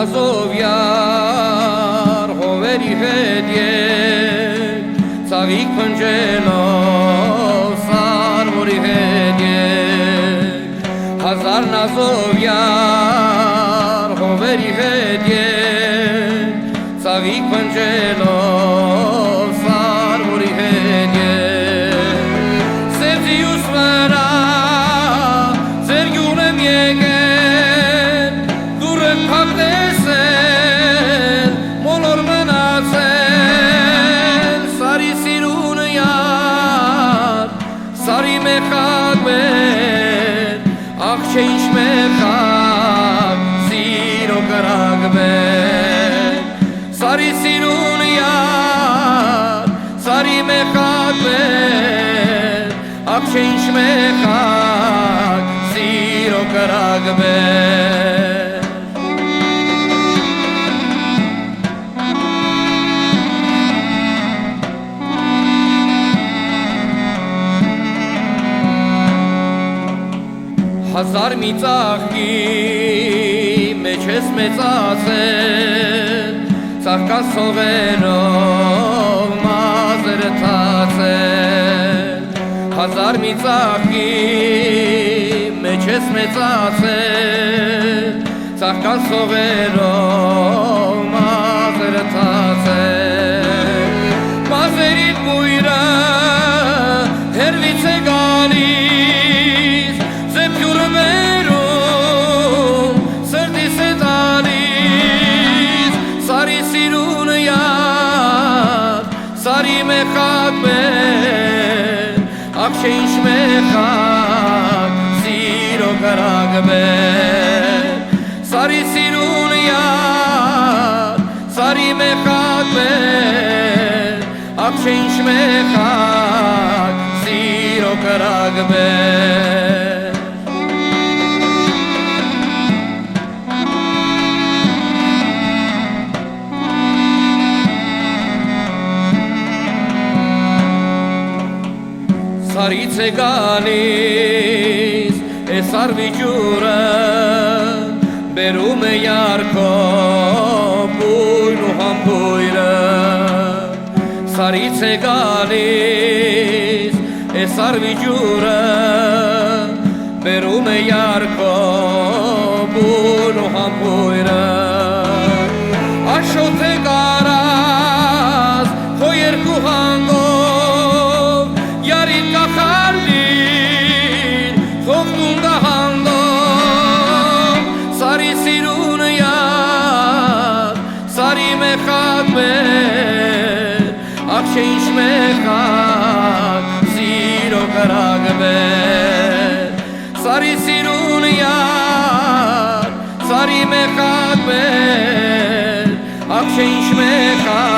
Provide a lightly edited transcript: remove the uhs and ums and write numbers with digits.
նազով յար հովերի հետ եկ ծաղիկ փնջելով սարվորի հետ եկ հազար նազով յար հովերի հետ եկ ծաղիկ փնջելով սարվորի հետ եկ սերձիուս վրա ձեր գյուղ եմ եկել դուռը փակ տեսել մոլոր մնացել սարի սիրունը յար սարի մեխակ բեր աղ չէ ինչ մեխակ սիրո կրակ բեր սարի սիրունը յար սարի մեխակ բեր աղ չէ ինչ մեխակ սիրո կրակ բեր հազար մի ծաղկի մեջ ես մեծացել ծաղկան սողերով մազերը թացել հազար մի ծաղկի մեջ ես մեծացել ծաղկան սողերով մազերը թացել մազերիդ բույրը հերվից է գալիս զեփյուրը վերում սրտիս է տալիս սարի սիրունը յար սարի մեխակ բեր աղ չէ ինչ մեխակ սիրո կրակ բեր սարի սիրունը յար սարի մեխակ բեր աղ չէ ինչ մեխակ սիրո կրակ բեր Սարից է գալիս էս արվի ջուրը բերում է յարքով բույն ու համբույրը Սարից է գալիս էս արվի ջուրը բերում է յարքով բույն ու համբույրը Աշոտ է կարած քո երկու հանգով Yarin kakallin Khoktunga handom Sari sirun yar Sari mekhak ber Akşe iş mekhak Siro karak ber Sari sirun yar Sari mekhak ber Akşe iş mekhak